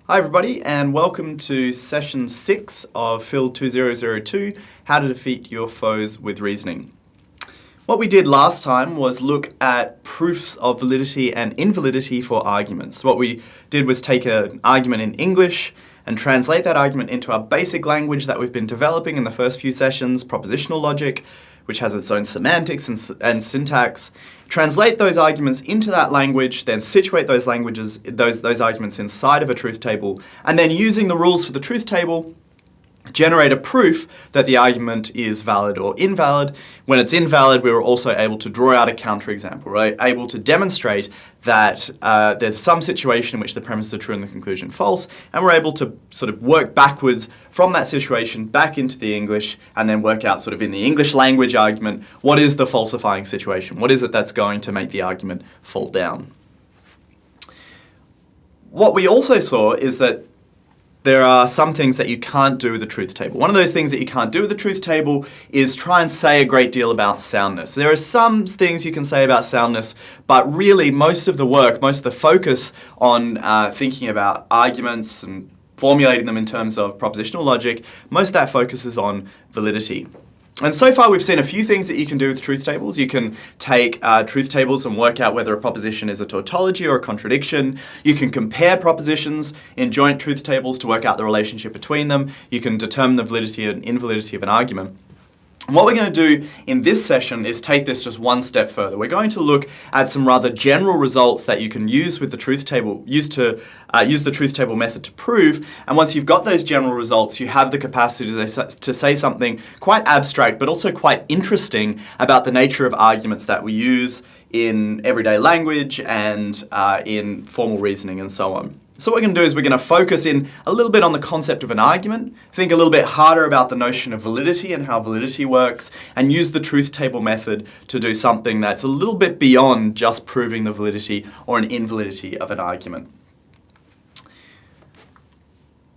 Hi everybody, and welcome to session 6 of Phil 2002, How to Defeat Your Foes with Reasoning. What we did last time was look at proofs of validity and invalidity for arguments. What we did was take an argument in English and translate that argument into our basic language that we've been developing in the first few sessions, propositional logic, which has its own semantics and syntax. Translate those arguments into that language, then situate those arguments inside of a truth table, and then using the rules for the truth table, generate a proof that the argument is valid or invalid. When it's invalid, we were also able to draw out a counterexample, right? Able to demonstrate that there's some situation in which the premises are true and the conclusion false, and we're able to sort of work backwards from that situation back into the English and then work out sort of in the English language argument, what is the falsifying situation? What is it that's going to make the argument fall down? What we also saw is that there are some things that you can't do with a truth table. One of those things that you can't do with a truth table is try and say a great deal about soundness. There are some things you can say about soundness, but really most of the work, most of the focus on thinking about arguments and formulating them in terms of propositional logic, most of that focuses on validity. And so far we've seen a few things that you can do with truth tables. You can take truth tables and work out whether a proposition is a tautology or a contradiction. You can compare propositions in joint truth tables to work out the relationship between them. You can determine the validity and invalidity of an argument. And what we're going to do in this session is take this just one step further. We're going to look at some rather general results that you can use with the truth table, use the truth table method to prove. And once you've got those general results, you have the capacity to say something quite abstract, but also quite interesting about the nature of arguments that we use in everyday language and in formal reasoning and so on. So what we're going to do is we're going to focus in a little bit on the concept of an argument, think a little bit harder about the notion of validity and how validity works, and use the truth table method to do something that's a little bit beyond just proving the validity or an invalidity of an argument.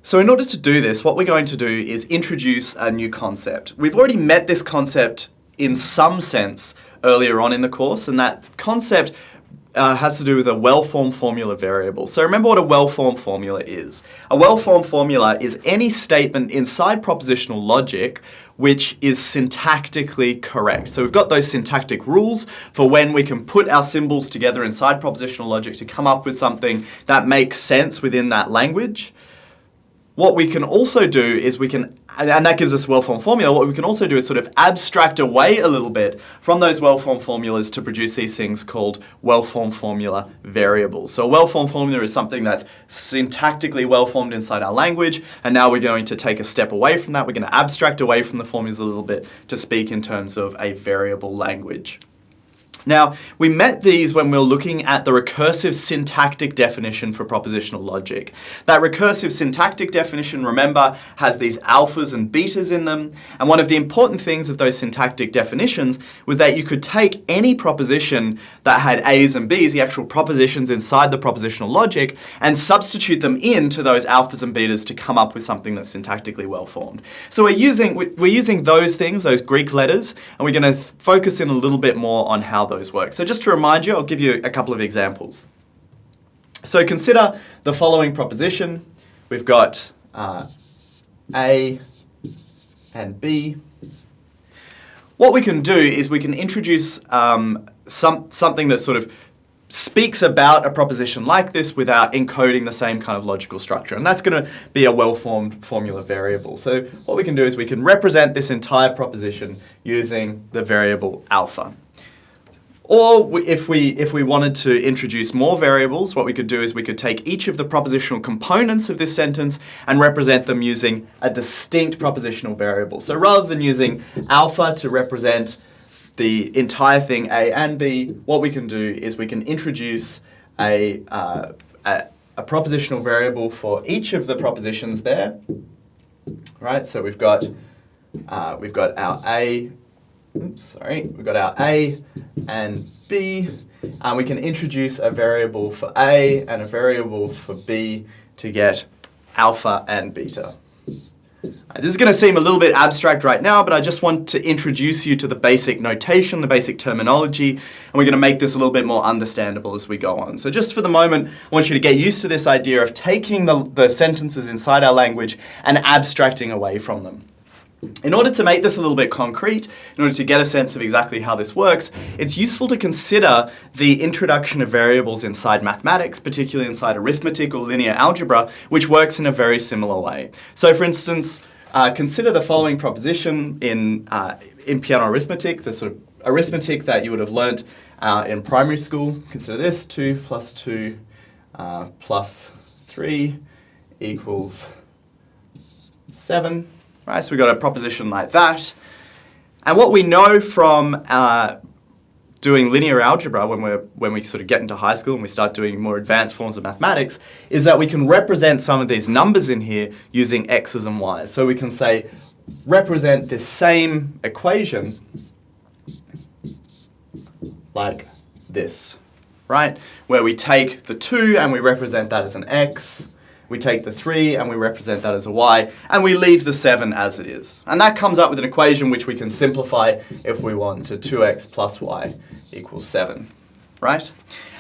So in order to do this, what we're going to do is introduce a new concept. We've already met this concept in some sense earlier on in the course, and that concept has to do with a well-formed formula variable. So remember what a well-formed formula is. A well-formed formula is any statement inside propositional logic which is syntactically correct. So we've got those syntactic rules for when we can put our symbols together inside propositional logic to come up with something that makes sense within that language. What we can also do is and that gives us a well-formed formula, what we can also do is sort of abstract away a little bit from those well-formed formulas to produce these things called well-formed formula variables. So a well-formed formula is something that's syntactically well-formed inside our language, and now we're going to take a step away from that. We're going to abstract away from the formulas a little bit to speak in terms of a variable language. Now, we met these when we were looking at the recursive syntactic definition for propositional logic. That recursive syntactic definition, remember, has these alphas and betas in them. And one of the important things of those syntactic definitions was that you could take any proposition that had A's and B's, the actual propositions inside the propositional logic, and substitute them into those alphas and betas to come up with something that's syntactically well-formed. So we're using those things, those Greek letters, and we're going to focus in a little bit more on how those work. So just to remind you, I'll give you a couple of examples. So consider the following proposition. We've got A and B. What we can do is we can introduce something that sort of speaks about a proposition like this without encoding the same kind of logical structure. And that's going to be a well-formed formula variable. So what we can do is we can represent this entire proposition using the variable alpha. Or if we wanted to introduce more variables, what we could do is we could take each of the propositional components of this sentence and represent them using a distinct propositional variable. So rather than using alpha to represent the entire thing A and B, what we can do is we can introduce a propositional variable for each of the propositions there. Right? So we've got our A. We've got our A and B, and we can introduce a variable for A and a variable for B to get alpha and beta. This is going to seem a little bit abstract right now, but I just want to introduce you to the basic notation, the basic terminology, and we're going to make this a little bit more understandable as we go on. So just for the moment, I want you to get used to this idea of taking the sentences inside our language and abstracting away from them. In order to make this a little bit concrete, in order to get a sense of exactly how this works, it's useful to consider the introduction of variables inside mathematics, particularly inside arithmetic or linear algebra, which works in a very similar way. So for instance, consider the following proposition in piano arithmetic, the sort of arithmetic that you would have learnt in primary school. Consider this: 2 plus 2 plus 3 equals 7. Right, so we've got a proposition like that. And what we know from doing linear algebra when we sort of get into high school and we start doing more advanced forms of mathematics is that we can represent some of these numbers in here using x's and y's. So we can say, represent this same equation like this, right? Where we take the 2 and we represent that as an x. We take the 3 and we represent that as a y, and we leave the 7 as it is. And that comes up with an equation which we can simplify if we want to 2x plus y equals 7, right?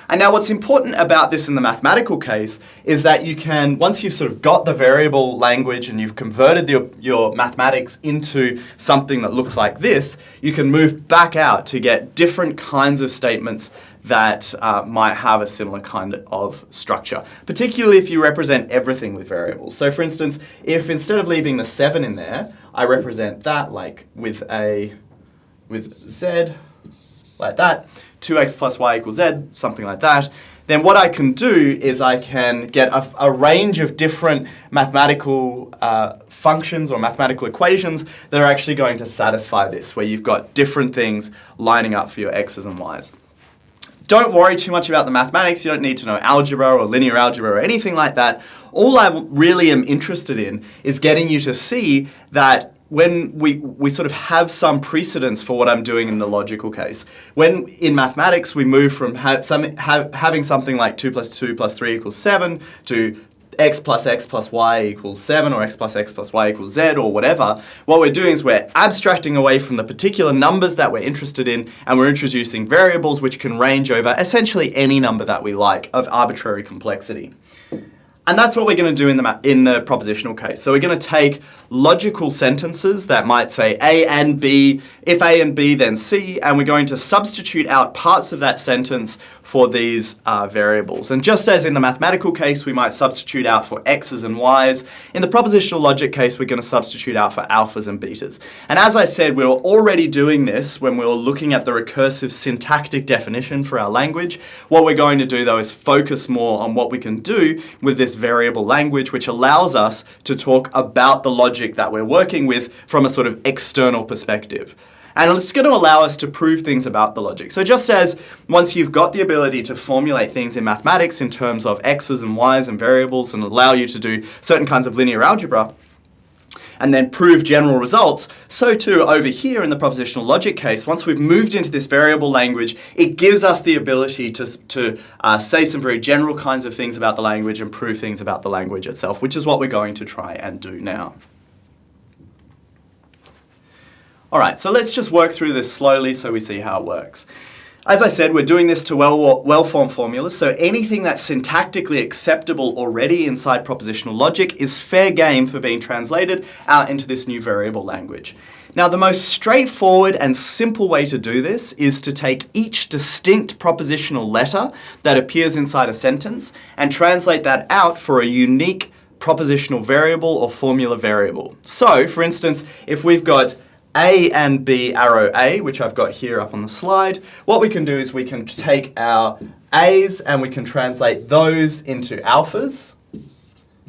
And now what's important about this in the mathematical case is that you can, once you've sort of got the variable language and you've converted your mathematics into something that looks like this, you can move back out to get different kinds of statements that might have a similar kind of structure, particularly if you represent everything with variables. So for instance, if instead of leaving the 7 in there, I represent that like with z, like that, 2x plus y equals z, something like that, then what I can do is I can get a range of different mathematical functions or mathematical equations that are actually going to satisfy this, where you've got different things lining up for your x's and y's. Don't worry too much about the mathematics. You don't need to know algebra or linear algebra or anything like that. All I really am interested in is getting you to see that when we sort of have some precedence for what I'm doing in the logical case. When in mathematics we move from having something like 2 plus 2 plus 3 equals 7 to x plus y equals 7 or x plus y equals z or whatever, what we're doing is we're abstracting away from the particular numbers that we're interested in, and we're introducing variables which can range over essentially any number that we like of arbitrary complexity. And that's what we're going to do in the propositional case. So we're going to take logical sentences that might say A and B, if A and B then C, and we're going to substitute out parts of that sentence for these variables. And just as in the mathematical case, we might substitute out for x's and y's, in the propositional logic case, we're going to substitute out for alphas and betas. And as I said, we were already doing this when we were looking at the recursive syntactic definition for our language. What we're going to do, though, is focus more on what we can do with this variable language, which allows us to talk about the logic that we're working with from a sort of external perspective. And it's going to allow us to prove things about the logic. So just as once you've got the ability to formulate things in mathematics in terms of x's and y's and variables and allow you to do certain kinds of linear algebra and then prove general results, so too over here in the propositional logic case, once we've moved into this variable language, it gives us the ability to say some very general kinds of things about the language and prove things about the language itself, which is what we're going to try and do now. All right, so let's just work through this slowly so we see how it works. As I said, we're doing this to well-formed formulas, so anything that's syntactically acceptable already inside propositional logic is fair game for being translated out into this new variable language. Now, the most straightforward and simple way to do this is to take each distinct propositional letter that appears inside a sentence and translate that out for a unique propositional variable or formula variable. So, for instance, if we've got A and B arrow A, which I've got here up on the slide, what we can do is we can take our A's and we can translate those into alphas,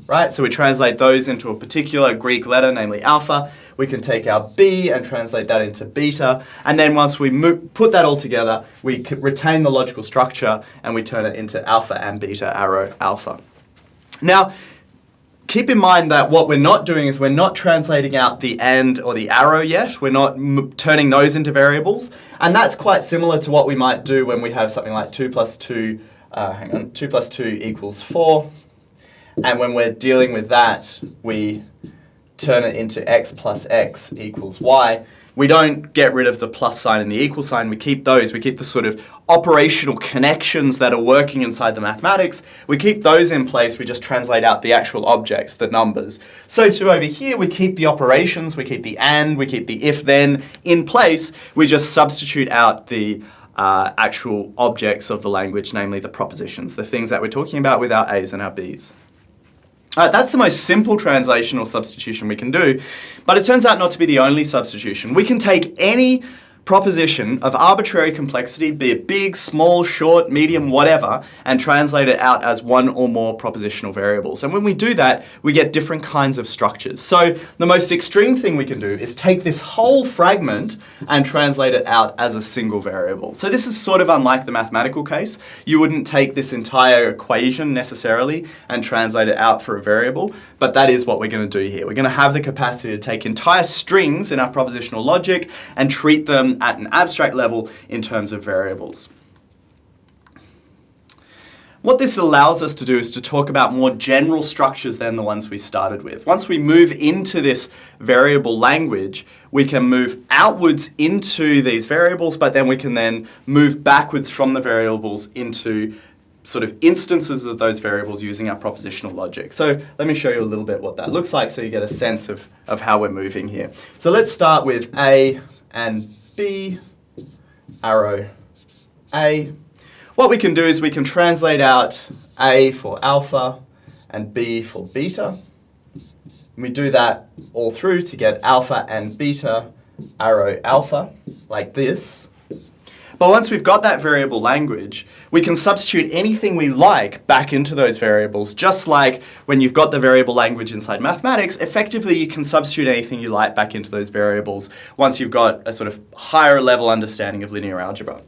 right? So we translate those into a particular Greek letter, namely alpha. We can take our B and translate that into beta. And then once we put that all together, we can retain the logical structure and we turn it into alpha and beta arrow alpha. Now, keep in mind that what we're not doing is we're not translating out the and or the arrow yet. We're not turning those into variables. And that's quite similar to what we might do when we have something like 2 plus 2 equals 4. And when we're dealing with that, we turn it into x plus x equals y. We don't get rid of the plus sign and the equal sign. We keep those. We keep the sort of operational connections that are working inside the mathematics. We keep those in place. We just translate out the actual objects, the numbers. So to over here, we keep the operations. We keep the and. We keep the if-then in place. We just substitute out the actual objects of the language, namely the propositions, the things that we're talking about with our A's and our B's. That's the most simple translation or substitution we can do, but it turns out not to be the only substitution. We can take any proposition of arbitrary complexity, be it big, small, short, medium, whatever, and translate it out as one or more propositional variables. And when we do that, we get different kinds of structures. So the most extreme thing we can do is take this whole fragment and translate it out as a single variable. So this is sort of unlike the mathematical case. You wouldn't take this entire equation necessarily and translate it out for a variable, but that is what we're going to do here. We're going to have the capacity to take entire strings in our propositional logic and treat them at an abstract level in terms of variables. What this allows us to do is to talk about more general structures than the ones we started with. Once we move into this variable language, we can move outwards into these variables, but then we can then move backwards from the variables into sort of instances of those variables using our propositional logic. So let me show you a little bit what that looks like so you get a sense of how we're moving here. So let's start with A and B, arrow A. What we can do is we can translate out A for alpha and B for beta. And we do that all through to get alpha and beta, arrow alpha, like this. But once we've got that variable language, we can substitute anything we like back into those variables. Just like when you've got the variable language inside mathematics, effectively you can substitute anything you like back into those variables once you've got a sort of higher level understanding of linear algebra.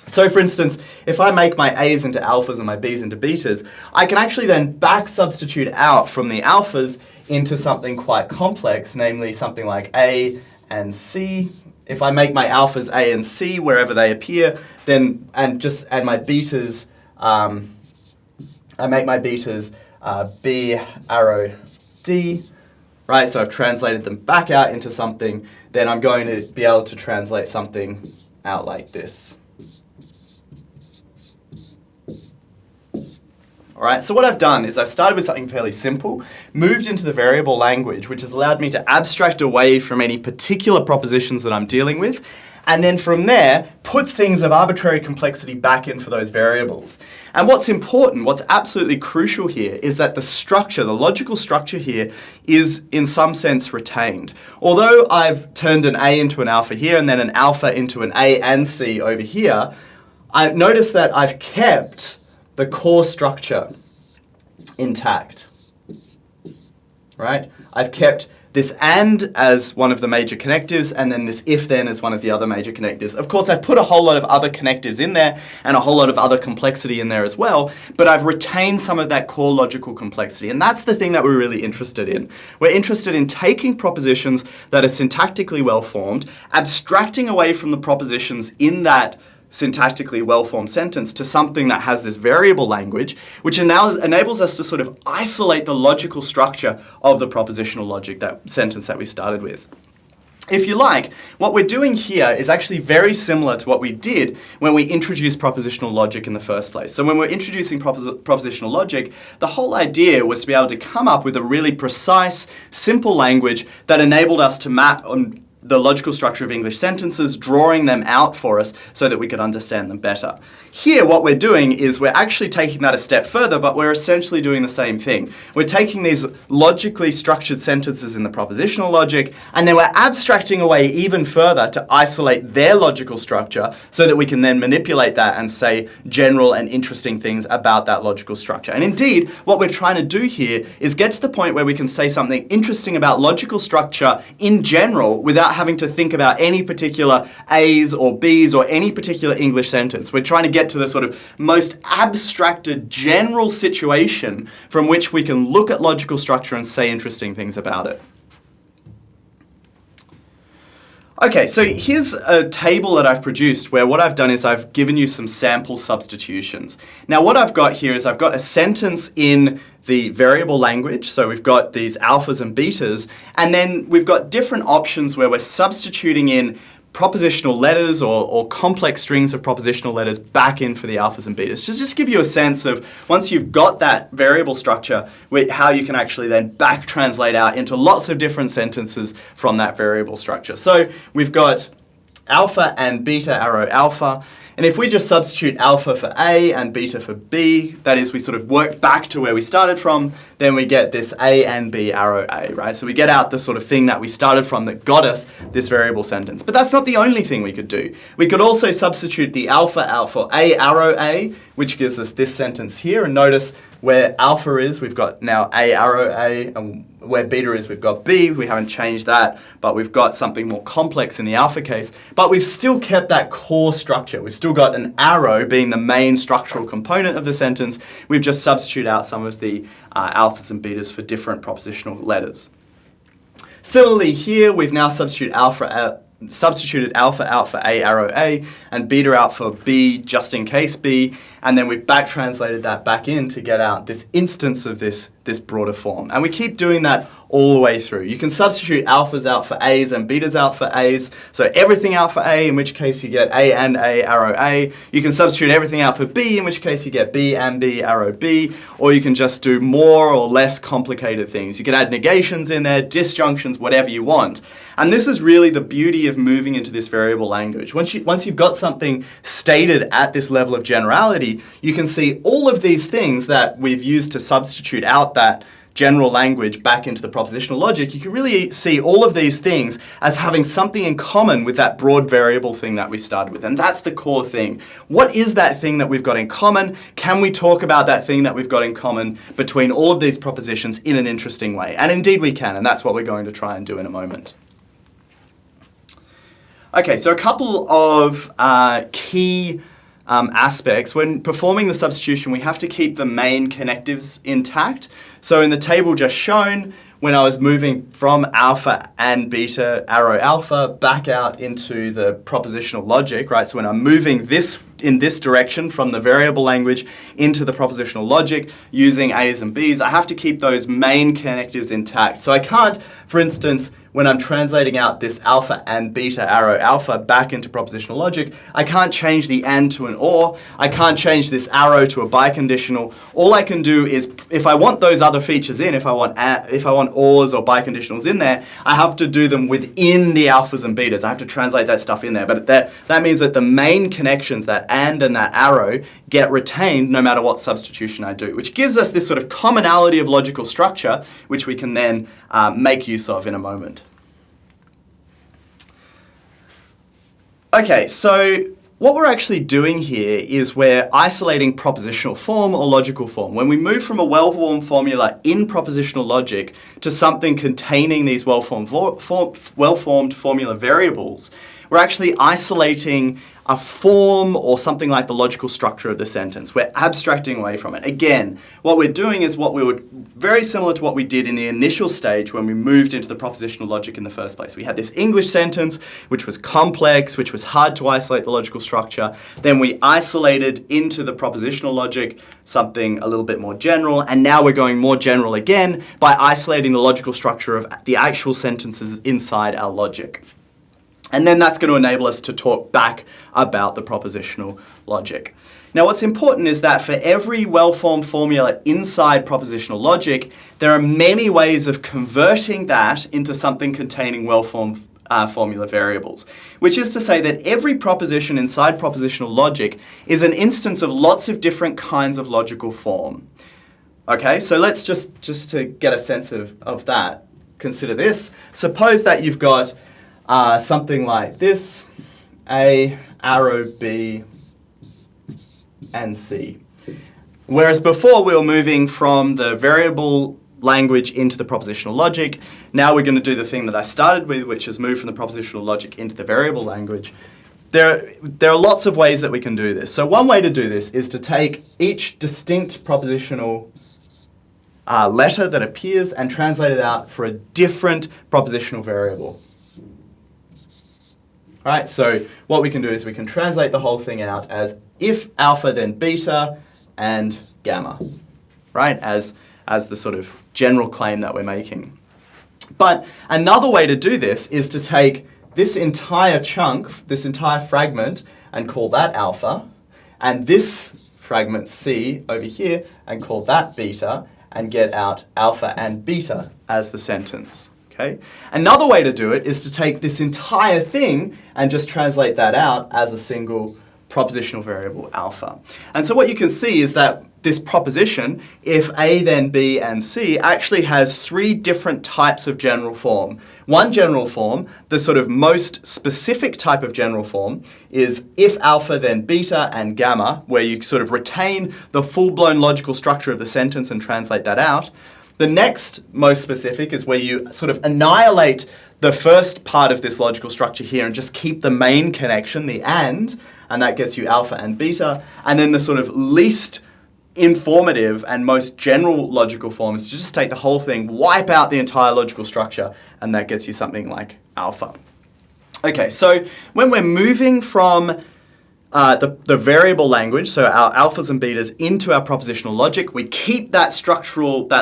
So for instance, if I make my A's into alphas and my B's into betas, I can actually then back substitute out from the alphas into something quite complex, namely something like A and C. If I make my alphas A and C wherever they appear, then and my betas, I make my betas B arrow D, right? So I've translated them back out into something. Then I'm going to be able to translate something out like this. All right, so what I've done is I've started with something fairly simple, moved into the variable language, which has allowed me to abstract away from any particular propositions that I'm dealing with, and then from there, put things of arbitrary complexity back in for those variables. And what's important, what's absolutely crucial here, is that the structure, the logical structure here, is in some sense retained. Although I've turned an A into an alpha here, and then an alpha into an A and C over here, I've noticed that I've kept the core structure intact, right? I've kept this and as one of the major connectives, and then this if-then as one of the other major connectives. Of course, I've put a whole lot of other connectives in there and a whole lot of other complexity in there as well, but I've retained some of that core logical complexity, and that's the thing that we're really interested in. We're interested in taking propositions that are syntactically well-formed, abstracting away from the propositions in that syntactically well-formed sentence to something that has this variable language, which now enables us to sort of isolate the logical structure of the propositional logic, that sentence that we started with. If you like, what we're doing here is actually very similar to what we did when we introduced propositional logic in the first place. So when we're introducing propositional logic, the whole idea was to be able to come up with a really precise, simple language that enabled us to map on the logical structure of English sentences, drawing them out for us so that we could understand them better. Here, what we're doing is we're actually taking that a step further, but we're essentially doing the same thing. We're taking these logically structured sentences in the propositional logic, and then we're abstracting away even further to isolate their logical structure so that we can then manipulate that and say general and interesting things about that logical structure. And indeed, what we're trying to do here is get to the point where we can say something interesting about logical structure in general without having to think about any particular A's or B's or any particular English sentence. We're trying to get to the sort of most abstracted general situation from which we can look at logical structure and say interesting things about it. Okay, so here's a table that I've produced where what I've done is I've given you some sample substitutions. Now what I've got here is I've got a sentence in the variable language, so we've got these alphas and betas, and then we've got different options where we're substituting in propositional letters or complex strings of propositional letters back in for the alphas and betas. Just give you a sense of, once you've got that variable structure, how you can actually then back translate out into lots of different sentences from that variable structure. So we've got alpha and beta arrow alpha. And if we just substitute alpha for A and beta for B, that is, we sort of work back to where we started from, then we get this A and B arrow A, right? So we get out the sort of thing that we started from that got us this variable sentence. But that's not the only thing we could do. We could also substitute the alpha for A arrow A, which gives us this sentence here. And notice where alpha is, we've got now A arrow A, and where beta is, we've got B. We haven't changed that, but we've got something more complex in the alpha case. But we've still kept that core structure. We've still got an arrow being the main structural component of the sentence. We've just substituted out some of the alphas and betas for different propositional letters. Similarly here, we've now substituted alpha out for A arrow A and beta out for B just in case B, and then we've back translated that back in to get out this instance of this broader form. And we keep doing that all the way through. You can substitute alphas out for A's and betas out for A's, so everything out for A, in which case you get A and A arrow A. You can substitute everything out for B, in which case you get B and B arrow B, or you can just do more or less complicated things. You can add negations in there, disjunctions, whatever you want. And this is really the beauty of moving into this variable language. Once you've got something stated at this level of generality, you can see all of these things that we've used to substitute out that general language back into the propositional logic. You can really see all of these things as having something in common with that broad variable thing that we started with. And that's the core thing. What is that thing that we've got in common? Can we talk about that thing that we've got in common between all of these propositions in an interesting way? And indeed we can, and that's what we're going to try and do in a moment. Okay, so a couple of key aspects. When performing the substitution, we have to keep the main connectives intact. So in the table just shown, when I was moving from alpha and beta arrow alpha back out into the propositional logic, right? So when I'm moving this in this direction from the variable language into the propositional logic using A's and B's, I have to keep those main connectives intact. So I can't, for instance, when I'm translating out this alpha and beta arrow alpha back into propositional logic, I can't change the and to an or. I can't change this arrow to a biconditional. All I can do is, if I want those other features in, if I want ors or biconditionals in there, I have to do them within the alphas and betas. I have to translate that stuff in there. But that means that the main connections, that and that arrow, get retained no matter what substitution I do, which gives us this sort of commonality of logical structure, which we can then make use of in a moment. Okay, so what we're actually doing here is we're isolating propositional form or logical form. When we move from a well-formed formula in propositional logic to something containing these well-formed formula variables, we're actually isolating a form or something like the logical structure of the sentence. We're abstracting away from it. Again, what we're doing is very similar to what we did in the initial stage when we moved into the propositional logic in the first place. We had this English sentence, which was complex, which was hard to isolate the logical structure. Then we isolated into the propositional logic something a little bit more general, and now we're going more general again by isolating the logical structure of the actual sentences inside our logic. And then that's going to enable us to talk back about the propositional logic. Now what's important is that for every well-formed formula inside propositional logic, there are many ways of converting that into something containing well-formed formula variables, which is to say that every proposition inside propositional logic is an instance of lots of different kinds of logical form. Okay, so let's just to get a sense of that, consider this. Suppose that you've got something like this, A, arrow B, and C. Whereas before we were moving from the variable language into the propositional logic, now we're going to do the thing that I started with, which is move from the propositional logic into the variable language. There are lots of ways that we can do this. So one way to do this is to take each distinct propositional letter that appears and translate it out for a different propositional variable. right? So what we can do is we can translate the whole thing out as if alpha then beta and gamma, right? As the sort of general claim that we're making. But another way to do this is to take this entire chunk, this entire fragment, and call that alpha, and this fragment C over here, and call that beta, and get out alpha and beta as the sentence. Okay? Another way to do it is to take this entire thing and just translate that out as a single propositional variable alpha. And so what you can see is that this proposition, if A then B and C, actually has three different types of general form. One general form, the sort of most specific type of general form, is if alpha then beta and gamma, where you sort of retain the full-blown logical structure of the sentence and translate that out. The next most specific is where you sort of annihilate the first part of this logical structure here and just keep the main connection, the and that gets you alpha and beta. And then the sort of least informative and most general logical form is to just take the whole thing, wipe out the entire logical structure, and that gets you something like alpha. Okay, so when we're moving from the variable language, so our alphas and betas, into our propositional logic, we keep that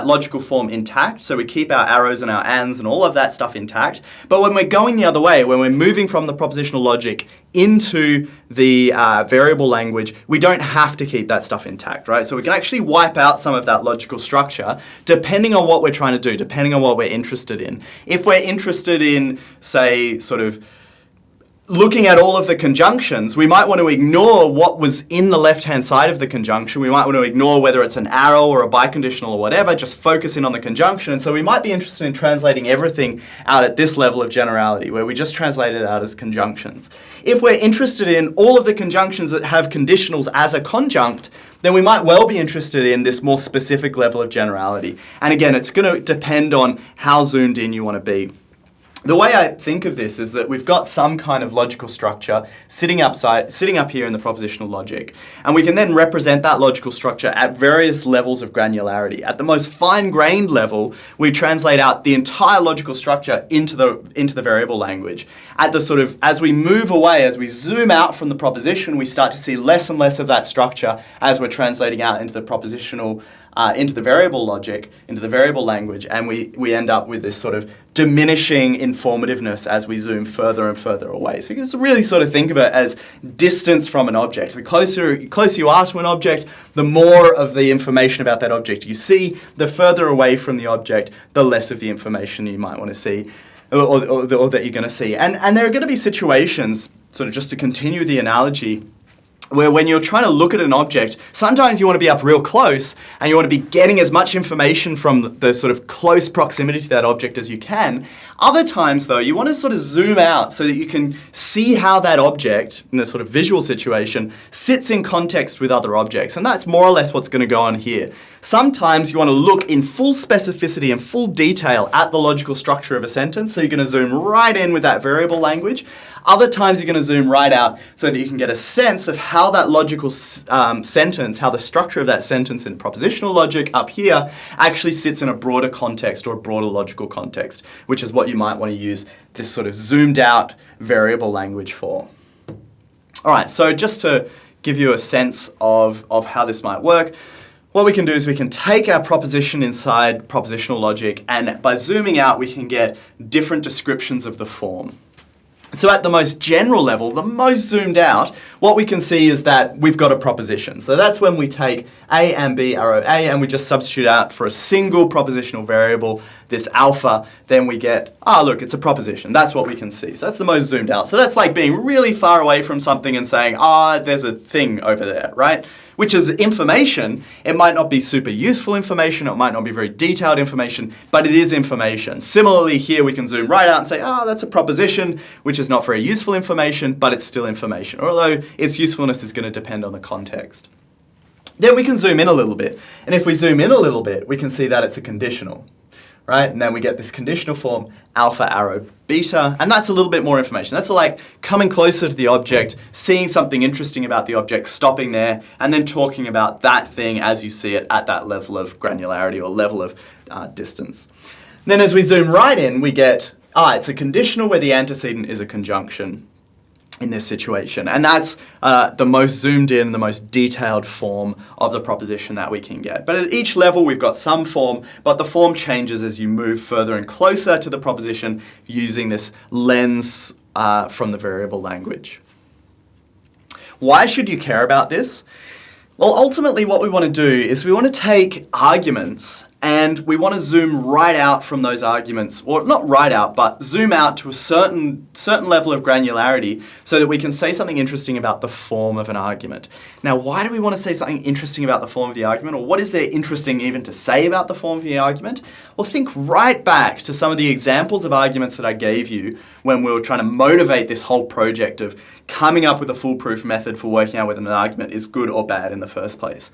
logical form intact, so we keep our arrows and our ands and all of that stuff intact. But when we're going the other way, when we're moving from the propositional logic into the variable language, we don't have to keep that stuff intact, right? So we can actually wipe out some of that logical structure depending on what we're trying to do, depending on what we're interested in. If we're interested in, say, sort of looking at all of the conjunctions, we might want to ignore what was in the left-hand side of the conjunction. We might want to ignore whether it's an arrow or a biconditional or whatever, just focus in on the conjunction. And so we might be interested in translating everything out at this level of generality, where we just translate it out as conjunctions. If we're interested in all of the conjunctions that have conditionals as a conjunct, then we might well be interested in this more specific level of generality. And again, it's going to depend on how zoomed in you want to be. The way I think of this is that we've got some kind of logical structure sitting up here in the propositional logic, and we can then represent that logical structure at various levels of granularity. At the most fine-grained level, we translate out the entire logical structure into the variable language. At the sort of, as we move away, as we zoom out from the proposition, we start to see less and less of that structure as we're translating out into the propositional into the variable logic, into the variable language, and we end up with this sort of diminishing informativeness as we zoom further and further away. So you can really sort of think of it as distance from an object. The closer you are to an object, the more of the information about that object you see. The further away from the object, the less of the information you might want to see, or that you're going to see. And there are going to be situations, sort of just to continue the analogy, where when you're trying to look at an object, sometimes you want to be up real close and you want to be getting as much information from the sort of close proximity to that object as you can. Other times, though, you want to sort of zoom out so that you can see how that object, in the sort of visual situation, sits in context with other objects. And that's more or less what's going to go on here. Sometimes you want to look in full specificity and full detail at the logical structure of a sentence, so you're going to zoom right in with that variable language. Other times you're going to zoom right out so that you can get a sense of how that logical sentence, how the structure of that sentence in propositional logic up here actually sits in a broader context or a broader logical context, which is what you might want to use this sort of zoomed out variable language for. All right, so just to give you a sense of how this might work, what we can do is we can take our proposition inside propositional logic, and by zooming out we can get different descriptions of the form. So at the most general level, the most zoomed out, what we can see is that we've got a proposition. So that's when we take A and B, arrow A, and we just substitute out for a single propositional variable, this alpha, then we get, look, it's a proposition. That's what we can see. So that's the most zoomed out. So that's like being really far away from something and saying, there's a thing over there, right? Which is information. It might not be super useful information, it might not be very detailed information, but it is information. Similarly here we can zoom right out and say, that's a proposition, which is not very useful information, but it's still information, although its usefulness is going to depend on the context. Then we can zoom in a little bit, and if we zoom in a little bit, we can see that it's a conditional. Right? And then we get this conditional form, alpha arrow beta, and that's a little bit more information. That's like coming closer to the object, seeing something interesting about the object, stopping there, and then talking about that thing as you see it at that level of granularity or level of distance. Then as we zoom right in, we get, it's a conditional where the antecedent is a conjunction. in this situation. And that's the most zoomed in, the most detailed form of the proposition that we can get. But at each level, we've got some form, but the form changes as you move further and closer to the proposition using this lens from the variable language. Why should you care about this? Well, ultimately what we want to do is we want to take arguments and we want to zoom right out from those arguments, or not right out, but zoom out to a certain level of granularity so that we can say something interesting about the form of an argument. Now, why do we want to say something interesting about the form of the argument, or what is there interesting even to say about the form of the argument? Well, think right back to some of the examples of arguments that I gave you when we were trying to motivate this whole project of coming up with a foolproof method for working out whether an argument is good or bad in the first place.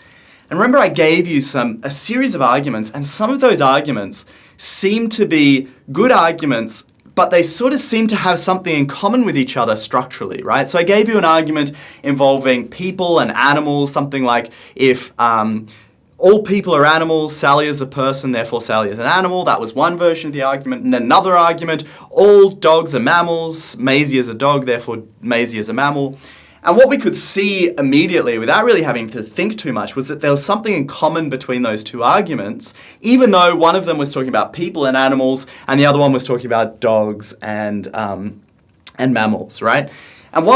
And remember, I gave you a series of arguments, and some of those arguments seem to be good arguments, but they sort of seem to have something in common with each other structurally, right? So I gave you an argument involving people and animals, something like if all people are animals, Sally is a person, therefore Sally is an animal. That was one version of the argument. And another argument, all dogs are mammals, Maisie is a dog, therefore Maisie is a mammal. And what we could see immediately, without really having to think too much, was that there was something in common between those two arguments, even though one of them was talking about people and animals, and the other one was talking about dogs and mammals, right? And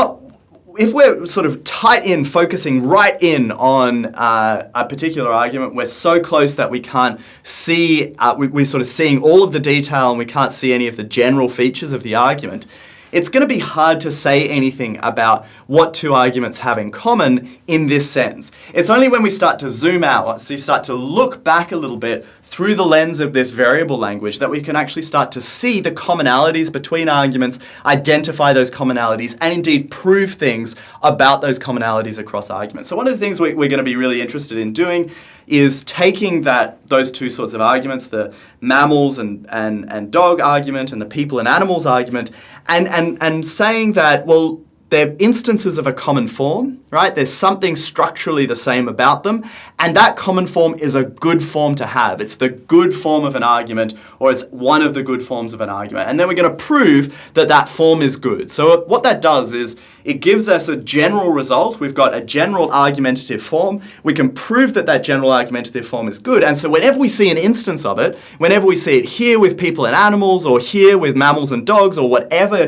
if we're sort of tight in, focusing right in on a particular argument, we're so close that we can't see, we're sort of seeing all of the detail and we can't see any of the general features of the argument. It's going to be hard to say anything about what two arguments have in common in this sense. It's only when we start to zoom out, so you start to look back a little bit through the lens of this variable language, that we can actually start to see the commonalities between arguments, identify those commonalities, and indeed prove things about those commonalities across arguments. So one of the things we're going to be really interested in doing is taking those two sorts of arguments, the mammals and dog argument and the people and animals argument, and saying that, well, they're instances of a common form, right? There's something structurally the same about them, and that common form is a good form to have. It's the good form of an argument, or it's one of the good forms of an argument. And then we're going to prove that that form is good. So what that does is it gives us a general result. We've got a general argumentative form. We can prove that that general argumentative form is good. And so whenever we see an instance of it, whenever we see it here with people and animals, or here with mammals and dogs, or whatever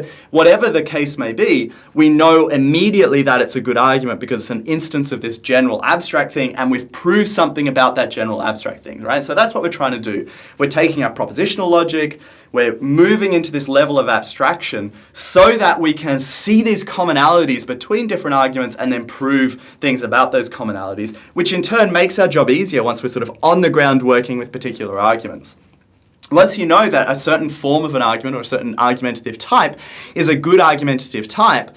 the case may be, we know immediately that it's a good argument because it's an instance of this general abstract thing, and we've proved something about that general abstract thing, right? So that's what we're trying to do. We're taking our propositional logic, we're moving into this level of abstraction so that we can see these commonalities between different arguments and then prove things about those commonalities, which in turn makes our job easier once we're sort of on the ground working with particular arguments. Once you know that a certain form of an argument or a certain argumentative type is a good argumentative type,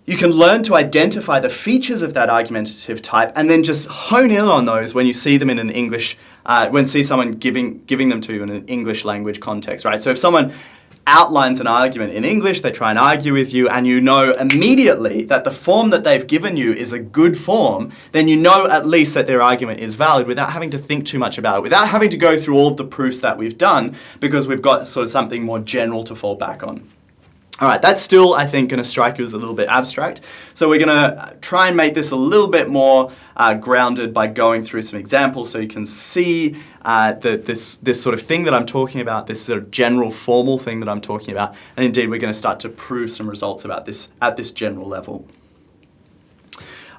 you can learn to identify the features of that argumentative type and then just hone in on those when you see them in an English, when you see someone giving them to you in an English language context, right? So if someone outlines an argument in English, they try and argue with you, and you know immediately that the form that they've given you is a good form, then you know at least that their argument is valid without having to think too much about it, without having to go through all of the proofs that we've done, because we've got sort of something more general to fall back on. All right, that's still, I think, going to strike you as a little bit abstract. So we're going to try and make this a little bit more grounded by going through some examples so you can see this sort of thing that I'm talking about, this sort of general formal thing that I'm talking about. And indeed, we're going to start to prove some results about this at this general level.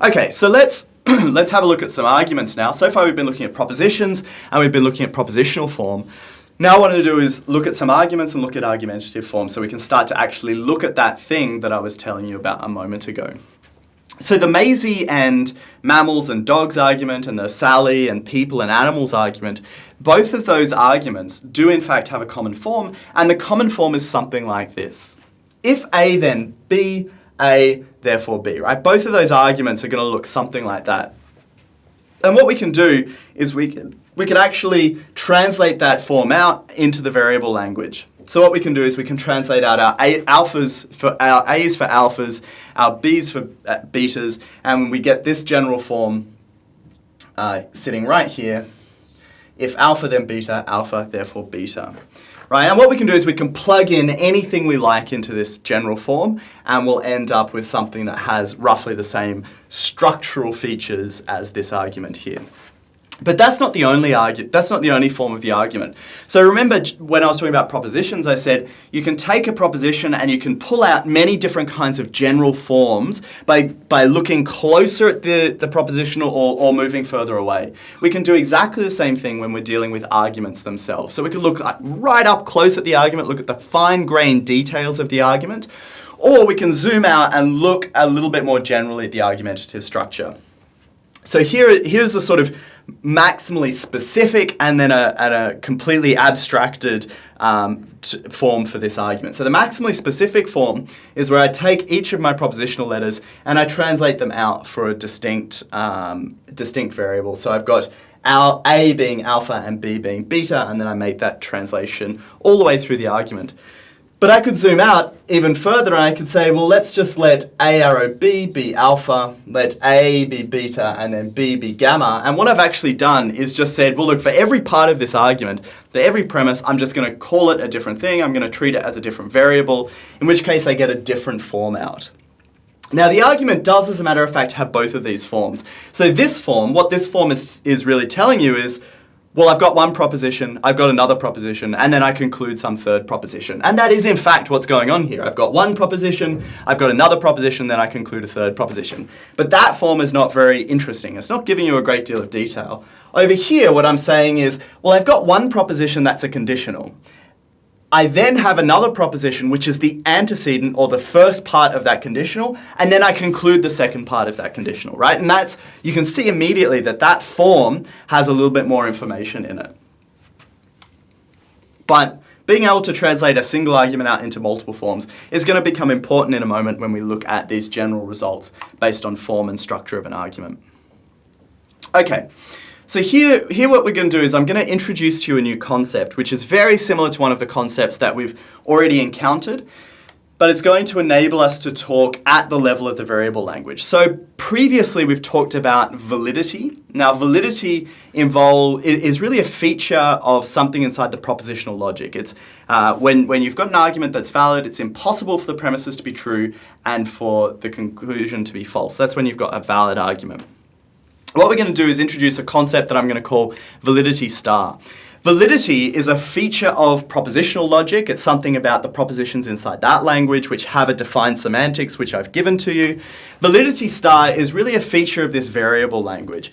Okay, so let's have a look at some arguments now. So far, we've been looking at propositions, and we've been looking at propositional form. Now what I want to do is look at some arguments and look at argumentative form so we can start to actually look at that thing that I was telling you about a moment ago. So the Maisie and mammals and dogs argument and the Sally and people and animals argument, both of those arguments do in fact have a common form, and the common form is something like this. If A, then B, A, therefore B, right? Both of those arguments are going to look something like that. And what we can do is we can actually translate that form out into the variable language. So what we can do is we can translate out our alphas for our A's for alphas, our B's for betas, and we get this general form sitting right here. if alpha then beta, alpha therefore beta. Right, and what we can do is we can plug in anything we like into this general form, and we'll end up with something that has roughly the same structural features as this argument here. But that's not the only form of the argument. So remember when I was talking about propositions, I said you can take a proposition and you can pull out many different kinds of general forms by looking closer at the propositional or moving further away. We can do exactly the same thing when we're dealing with arguments themselves. So we can look right up close at the argument, look at the fine-grained details of the argument, or we can zoom out and look a little bit more generally at the argumentative structure. So here's a sort of maximally specific and then a completely abstracted form for this argument. So the maximally specific form is where I take each of my propositional letters and I translate them out for a distinct variable. So I've got A being alpha and B being beta, and then I make that translation all the way through the argument. But I could zoom out even further and I could say, well, let's just let A arrow B be alpha, let A be beta, and then B be gamma. And what I've actually done is just said, well, look, for every part of this argument, for every premise, I'm just going to call it a different thing. I'm going to treat it as a different variable, in which case I get a different form out. Now, the argument does, as a matter of fact, have both of these forms. So this form, what this form is really telling you is, well, I've got one proposition, I've got another proposition, and then I conclude some third proposition. And that is, in fact, what's going on here. I've got one proposition, I've got another proposition, then I conclude a third proposition. But that form is not very interesting. It's not giving you a great deal of detail. Over here, what I'm saying is, well, I've got one proposition that's a conditional. I then have another proposition, which is the antecedent or the first part of that conditional, and then I conclude the second part of that conditional, right? And you can see immediately that form has a little bit more information in it. But being able to translate a single argument out into multiple forms is going to become important in a moment when we look at these general results based on form and structure of an argument. Okay. So here what we're going to do is I'm going to introduce to you a new concept, which is very similar to one of the concepts that we've already encountered, but it's going to enable us to talk at the level of the variable language. So previously we've talked about validity. Now validity is really a feature of something inside the propositional logic. It's when you've got an argument that's valid, it's impossible for the premises to be true and for the conclusion to be false. That's when you've got a valid argument. What we're going to do is introduce a concept that I'm going to call validity star. Validity is a feature of propositional logic. It's something about the propositions inside that language which have a defined semantics which I've given to you. Validity star is really a feature of this variable language.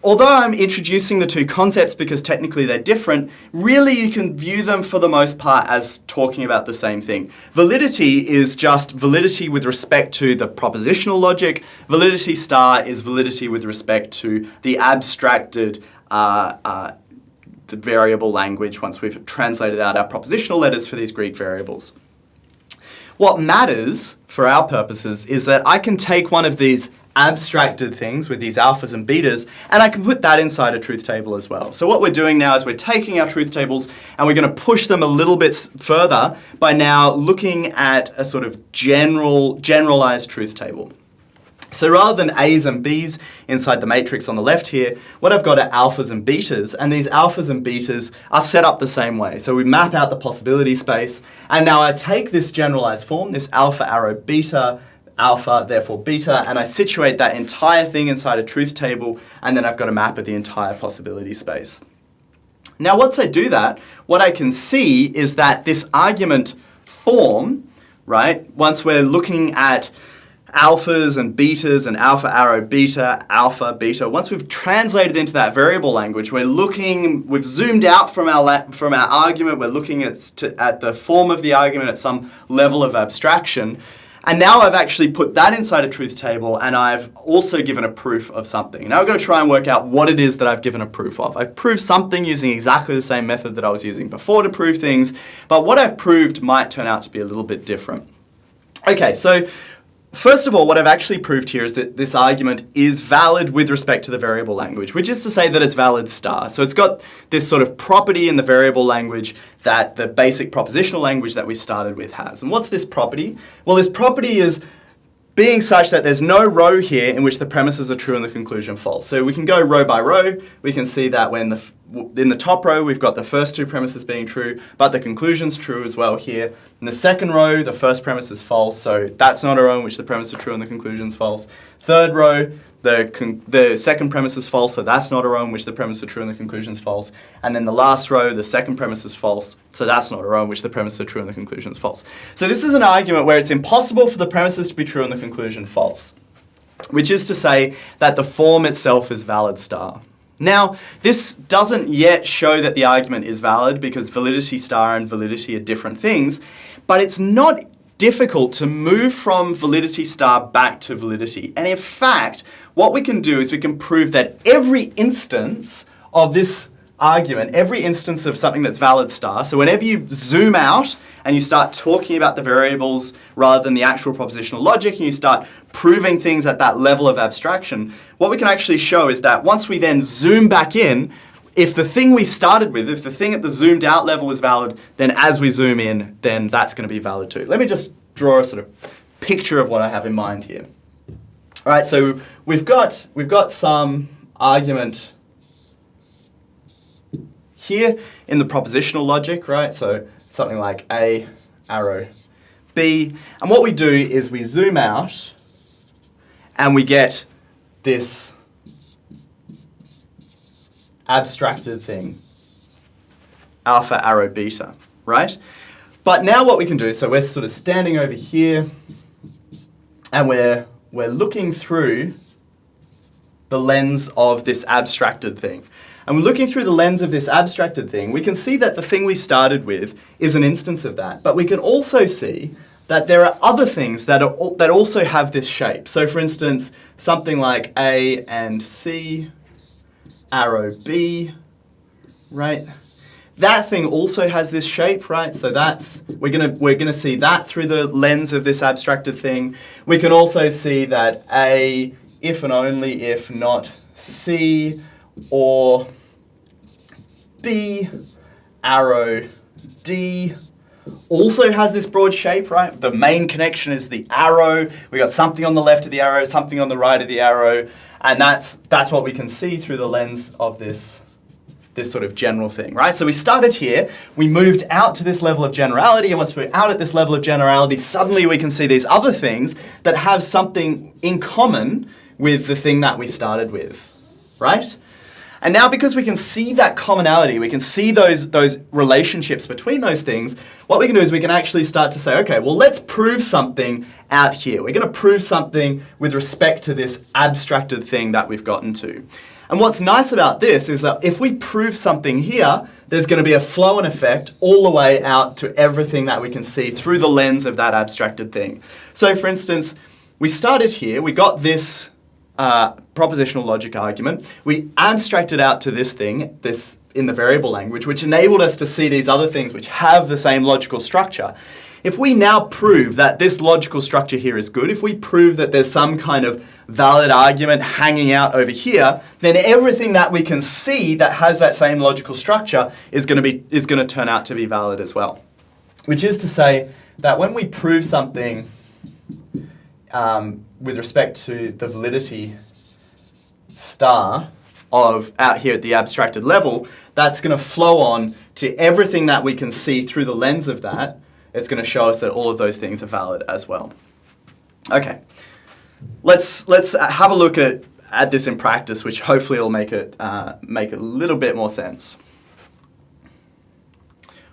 Although I'm introducing the two concepts because technically they're different, really you can view them for the most part as talking about the same thing. Validity is just validity with respect to the propositional logic. Validity star is validity with respect to the abstracted the variable language once we've translated out our propositional letters for these Greek variables. What matters for our purposes is that I can take one of these abstracted things with these alphas and betas, and I can put that inside a truth table as well. So what we're doing now is we're taking our truth tables and we're going to push them a little bit further by now looking at a sort of generalized truth table. So rather than A's and B's inside the matrix on the left here, what I've got are alphas and betas, and these alphas and betas are set up the same way. So we map out the possibility space, and now I take this generalized form, this alpha arrow beta, alpha, therefore beta, and I situate that entire thing inside a truth table, and then I've got a map of the entire possibility space. Now once I do that, what I can see is that this argument form, right, once we're looking at alphas and betas and alpha arrow beta, alpha, beta, once we've translated into that variable language, we've zoomed out from our argument, we're looking at the form of the argument at some level of abstraction. And now I've actually put that inside a truth table, and I've also given a proof of something. Now I'm going to try and work out what it is that I've given a proof of. I've proved something using exactly the same method that I was using before to prove things, but what I've proved might turn out to be a little bit different. Okay, so first of all, what I've actually proved here is that this argument is valid with respect to the variable language, which is to say that it's valid star. So it's got this sort of property in the variable language that the basic propositional language that we started with has. And what's this property? Well, this property is being such that there's no row here in which the premises are true and the conclusion false. So we can go row by row. We can see that when in the top row, we've got the first two premises being true, but the conclusion's true as well here. In the second row, the first premise is false, so that's not a row in which the premises are true and the conclusion's false. Third row, the second premise is false, so that's not a row in which the premise is true and the conclusion's false. And then the last row, the second premise is false, so that's not a row in which the premises are true and the conclusion's false. So this is an argument where it's impossible for the premises to be true and the conclusion false, which is to say that the form itself is valid star. Now, this doesn't yet show that the argument is valid because validity star and validity are different things, but it's not difficult to move from validity star back to validity. And in fact, what we can do is we can prove that every instance of this argument, every instance of something that's valid star, so whenever you zoom out and you start talking about the variables rather than the actual propositional logic and you start proving things at that level of abstraction, what we can actually show is that once we then zoom back in, if the thing we started with, if the thing at the zoomed out level is valid, then as we zoom in, then that's going to be valid too. Let me just draw a sort of picture of what I have in mind here. All right, so we've got some argument here in the propositional logic, right? So something like A arrow B. And what we do is we zoom out and we get this abstracted thing, alpha arrow beta, right? But now what we can do, so we're sort of standing over here and we're looking through the lens of this abstracted thing. And we're looking through the lens of this abstracted thing, we can see that the thing we started with is an instance of that. But we can also see that there are other things that also have this shape. So for instance, something like A and C, arrow B, right? That thing also has this shape, right? So that's, we're gonna see that through the lens of this abstracted thing. We can also see that A, if and only if not C, or B, arrow D, also has this broad shape, right? The main connection is the arrow. We got something on the left of the arrow, something on the right of the arrow, and that's what we can see through the lens of this sort of general thing, right? So we started here, we moved out to this level of generality, and once we're out at this level of generality, suddenly we can see these other things that have something in common with the thing that we started with, right? And now because we can see that commonality, we can see those relationships between those things, what we can do is we can actually start to say, okay, well, let's prove something out here. We're going to prove something with respect to this abstracted thing that we've gotten to. And what's nice about this is that if we prove something here, there's going to be a flow and effect all the way out to everything that we can see through the lens of that abstracted thing. So for instance, we started here, we got this propositional logic argument. We abstracted out to this thing, this in the variable language, which enabled us to see these other things which have the same logical structure. If we now prove that this logical structure here is good, if we prove that there's some kind of valid argument hanging out over here, then everything that we can see that has that same logical structure is going to turn out to be valid as well. Which is to say that when we prove something with respect to the validity star of out here at the abstracted level, that's going to flow on to everything that we can see through the lens of that. It's going to show us that all of those things are valid as well. Okay, let's have a look at this in practice, which hopefully will make it a little bit more sense.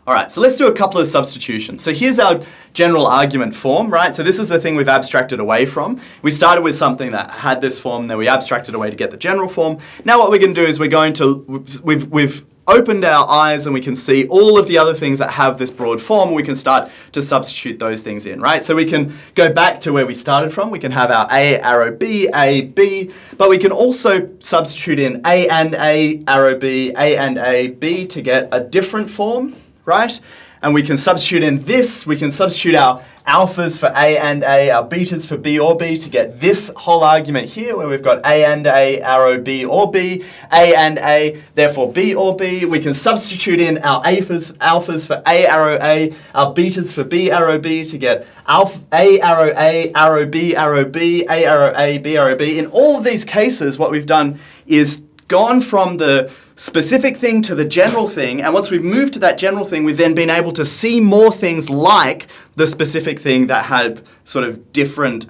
All right, so let's do a couple of substitutions. So here's our general argument form, right? So this is the thing we've abstracted away from. We started with something that had this form, then we abstracted away to get the general form. Now what we're going to do is we've opened our eyes and we can see all of the other things that have this broad form. We can start to substitute those things in, right? So we can go back to where we started from. We can have our A arrow B, A, B, but we can also substitute in A and A, arrow B, A and A, B to get a different form, right? And we can substitute in this, we can substitute our alphas for A and A, our betas for B or B to get this whole argument here where we've got A and A, arrow B or B, A and A, therefore B or B. We can substitute in our alphas for A arrow A, our betas for B arrow B to get A arrow B, A arrow A, B arrow B. In all of these cases, what we've done is gone from the specific thing to the general thing, and once we've moved to that general thing, we've then been able to see more things like the specific thing that have sort of different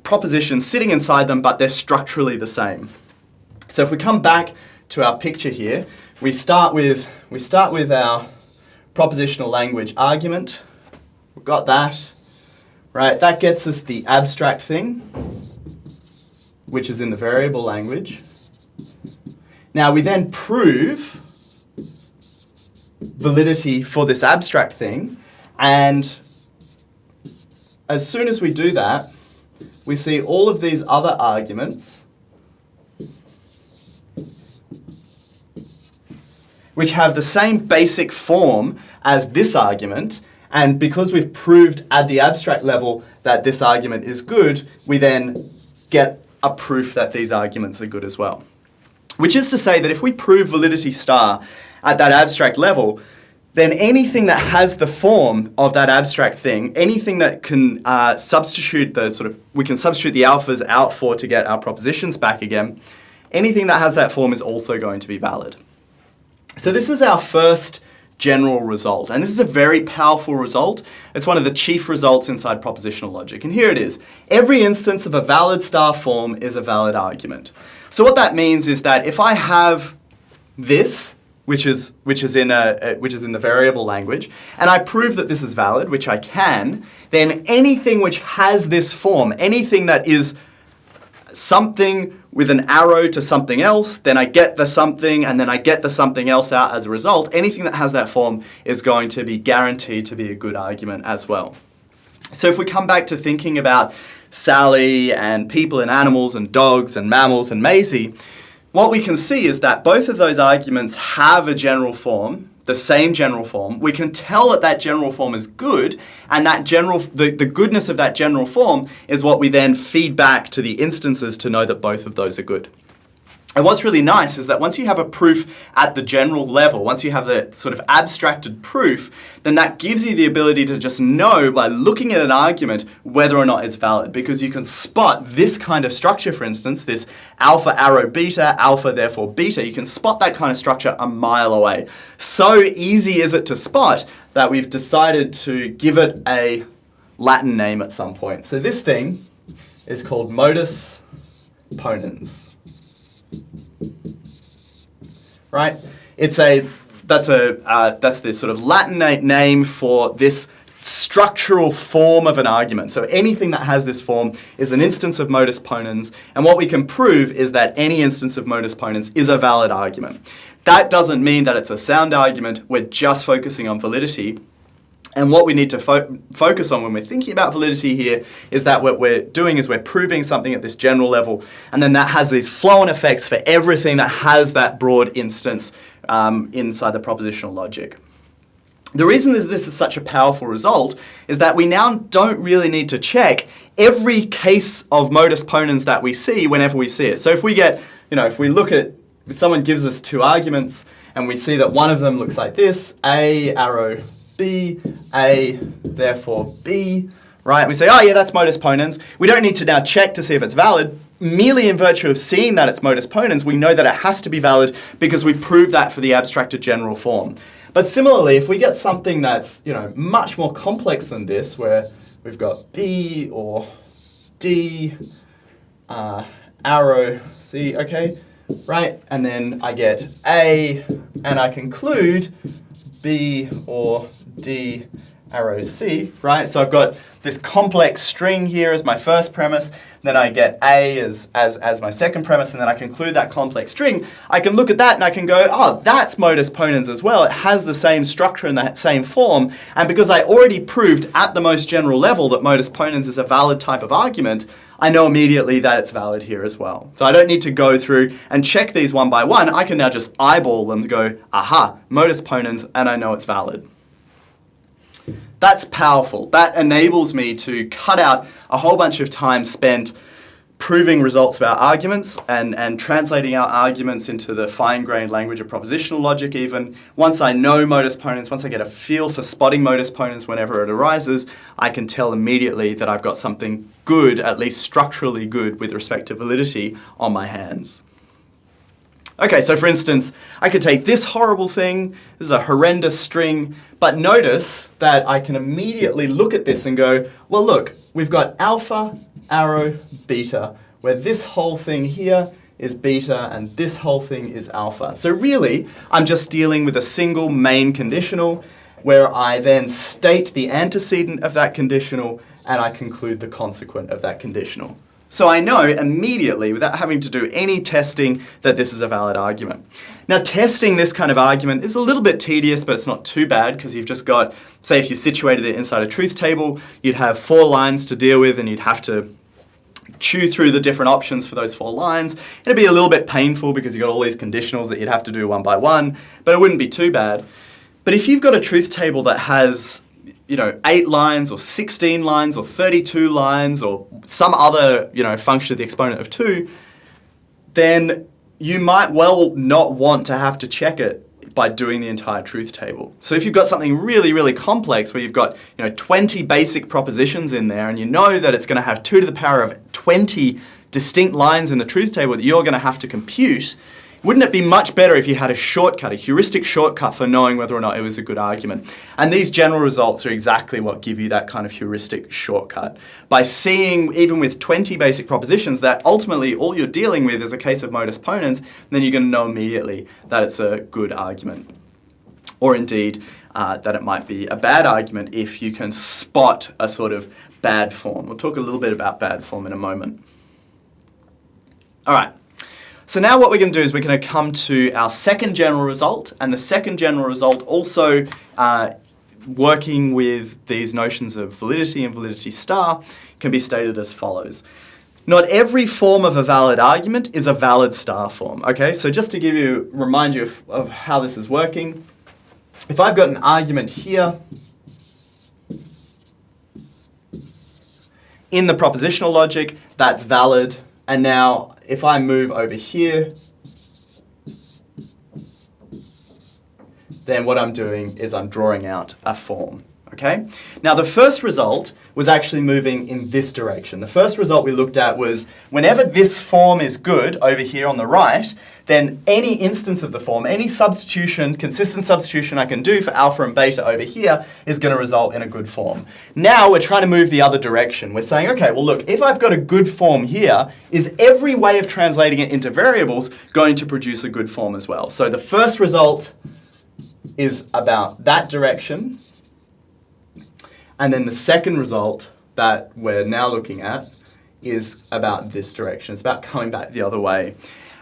propositions sitting inside them, but they're structurally the same. So if we come back to our picture here, we start with our propositional language argument. We've got that, right? That gets us the abstract thing, which is in the variable language. Now we then prove validity for this abstract thing, and as soon as we do that, we see all of these other arguments which have the same basic form as this argument, and because we've proved at the abstract level that this argument is good, we then get a proof that these arguments are good as well. Which is to say that if we prove validity star at that abstract level, then anything that has the form of that abstract thing, anything that can substitute we can substitute the alphas out for to get our propositions back again, anything that has that form is also going to be valid. So this is our first general result, and this is a very powerful result. It's one of the chief results inside propositional logic, and here it is. Every instance of a valid star form is a valid argument. So what that means is that if I have this, which is in the variable language, and I prove that this is valid, which I can, then anything which has this form, anything that is something with an arrow to something else, then I get the something, and then I get the something else out as a result, anything that has that form is going to be guaranteed to be a good argument as well. So if we come back to thinking about Sally and people and animals and dogs and mammals and Maisie, what we can see is that both of those arguments have a general form, the same general form. We can tell that that general form is good, and that the goodness of that general form is what we then feed back to the instances to know that both of those are good. And what's really nice is that once you have a proof at the general level, once you have the sort of abstracted proof, then that gives you the ability to just know by looking at an argument whether or not it's valid, because you can spot this kind of structure, for instance, this alpha arrow beta, alpha therefore beta, you can spot that kind of structure a mile away. So easy is it to spot that we've decided to give it a Latin name at some point. So this thing is called modus ponens. Right? That's this sort of Latin name for this structural form of an argument. So anything that has this form is an instance of modus ponens, and what we can prove is that any instance of modus ponens is a valid argument. That doesn't mean that it's a sound argument. We're just focusing on validity. And what we need to focus on when we're thinking about validity here is that what we're doing is we're proving something at this general level, and then that has these flow-on effects for everything that has that broad instance inside the propositional logic. The reason this is such a powerful result is that we now don't really need to check every case of modus ponens that we see whenever we see it. So if we get, if we look at, if someone gives us two arguments and we see that one of them looks like this, A arrow B, A, therefore B, right? We say, oh yeah, that's modus ponens. We don't need to now check to see if it's valid. Merely in virtue of seeing that it's modus ponens, we know that it has to be valid because we prove that for the abstracted general form. But similarly, if we get something that's, much more complex than this, where we've got B or D, arrow C, okay, right? And then I get A, and I conclude B or D arrow C, right? So I've got this complex string here as my first premise, then I get A as my second premise, and then I conclude that complex string. I can look at that and I can go, oh, that's modus ponens as well. It has the same structure and that same form, and because I already proved at the most general level that modus ponens is a valid type of argument, I know immediately that it's valid here as well. So I don't need to go through and check these one by one. I can now just eyeball them and go, aha, modus ponens, and I know it's valid. That's powerful. That enables me to cut out a whole bunch of time spent proving results of our arguments and translating our arguments into the fine-grained language of propositional logic even. Once I know modus ponens, once I get a feel for spotting modus ponens whenever it arises, I can tell immediately that I've got something good, at least structurally good, with respect to validity on my hands. Okay, so for instance, I could take this horrible thing, this is a horrendous string, but notice that I can immediately look at this and go, well look, we've got alpha, arrow, beta, where this whole thing here is beta and this whole thing is alpha. So really, I'm just dealing with a single main conditional where I then state the antecedent of that conditional and I conclude the consequent of that conditional. So I know immediately, without having to do any testing, that this is a valid argument. Now, testing this kind of argument is a little bit tedious, but it's not too bad because you've just got, say if you situated it inside a truth table, you'd have 4 lines to deal with and you'd have to chew through the different options for those 4 lines. It'd be a little bit painful because you've got all these conditionals that you'd have to do one by one, but it wouldn't be too bad. But if you've got a truth table that has 8 lines or 16 lines or 32 lines or some other, function of the exponent of 2, then you might well not want to have to check it by doing the entire truth table. So if you've got something really, really complex where you've got 20 basic propositions in there and you know that it's going to have 2 to the power of 20 distinct lines in the truth table that you're going to have to compute, wouldn't it be much better if you had a shortcut, a heuristic shortcut for knowing whether or not it was a good argument? And these general results are exactly what give you that kind of heuristic shortcut. By seeing, even with 20 basic propositions, that ultimately all you're dealing with is a case of modus ponens, then you're going to know immediately that it's a good argument. Or indeed, that it might be a bad argument if you can spot a sort of bad form. We'll talk a little bit about bad form in a moment. All right. So now what we're going to do is we're going to come to our second general result, and the second general result also working with these notions of validity and validity star can be stated as follows. Not every form of a valid argument is a valid star form. Okay, so just to remind you of how this is working, if I've got an argument here in the propositional logic, that's valid, and now if I move over here, then what I'm doing is I'm drawing out a form, okay? Now the first result was actually moving in this direction. The first result we looked at was whenever this form is good over here on the right, then any instance of the form, any substitution, consistent substitution I can do for alpha and beta over here is going to result in a good form. Now we're trying to move the other direction. We're saying, okay, well look, if I've got a good form here, is every way of translating it into variables going to produce a good form as well? So the first result is about that direction. And then the second result that we're now looking at is about this direction. It's about coming back the other way.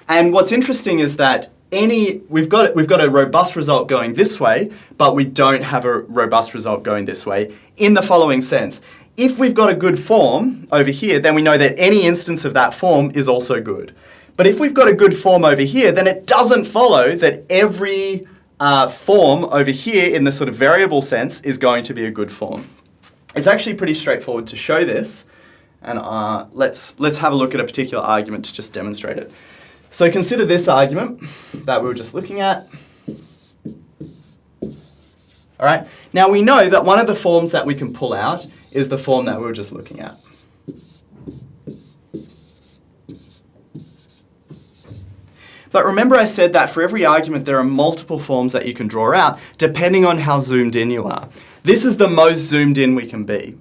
And what's interesting is that we've got a robust result going this way, but we don't have a robust result going this way in the following sense. If we've got a good form over here, then we know that any instance of that form is also good. But if we've got a good form over here, then it doesn't follow that every form over here in the sort of variable sense is going to be a good form. It's actually pretty straightforward to show this, and let's have a look at a particular argument to just demonstrate it. So consider this argument that we were just looking at. All right. Now we know that one of the forms that we can pull out is the form that we were just looking at. But remember I said that for every argument there are multiple forms that you can draw out depending on how zoomed in you are. This is the most zoomed in we can be.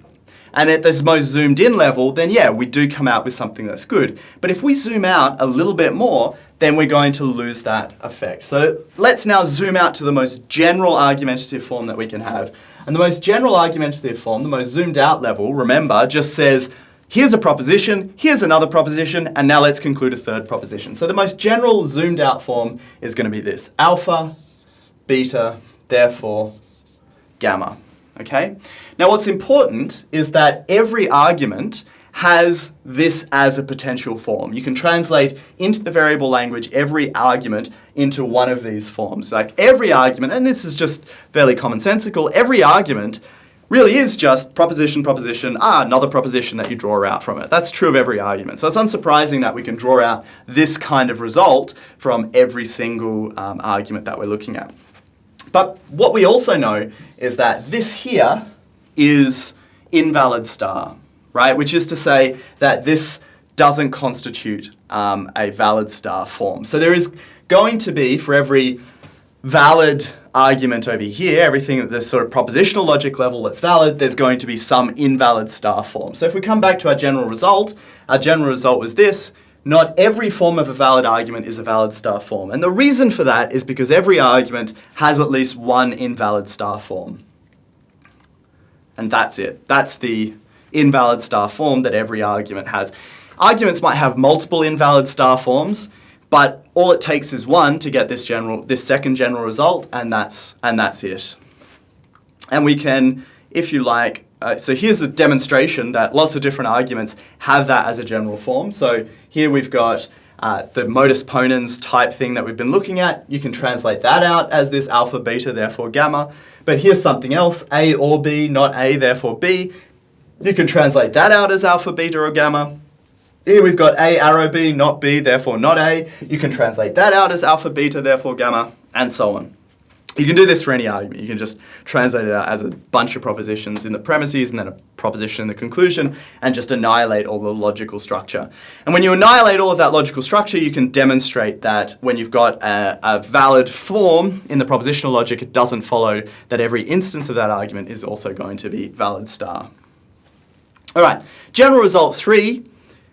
And at this most zoomed in level, then yeah, we do come out with something that's good. But if we zoom out a little bit more, then we're going to lose that effect. So let's now zoom out to the most general argumentative form that we can have. And the most general argumentative form, the most zoomed out level, remember, just says, here's a proposition, here's another proposition, and now let's conclude a third proposition. So the most general zoomed out form is going to be this: alpha, beta, therefore gamma. Okay? Now what's important is that every argument has this as a potential form. You can translate into the variable language every argument into one of these forms. Like every argument, and this is just fairly commonsensical, every argument really is just proposition, proposition, another proposition that you draw out from it. That's true of every argument. So it's unsurprising that we can draw out this kind of result from every single argument that we're looking at. But what we also know is that this here is invalid star, right? Which is to say that this doesn't constitute a valid star form. So there is going to be, for every valid argument over here, everything at the sort of propositional logic level that's valid, there's going to be some invalid star form. So if we come back to our general result was this: not every form of a valid argument is a valid star form. And the reason for that is because every argument has at least one invalid star form. And that's it. That's the invalid star form that every argument has. Arguments might have multiple invalid star forms, but all it takes is one to get this second general result, and that's it. And we can, if you like, so here's a demonstration that lots of different arguments have that as a general form. So here we've got the modus ponens type thing that we've been looking at. You can translate that out as this alpha, beta, therefore gamma. But here's something else, A or B, not A, therefore B. You can translate that out as alpha, beta, or gamma. Here we've got A arrow B, not B, therefore not A. You can translate that out as alpha, beta, therefore gamma, and so on. You can do this for any argument. You can just translate it out as a bunch of propositions in the premises and then a proposition in the conclusion and just annihilate all the logical structure. And when you annihilate all of that logical structure, you can demonstrate that when you've got a valid form in the propositional logic, it doesn't follow that every instance of that argument is also going to be valid star. All right, general result 3.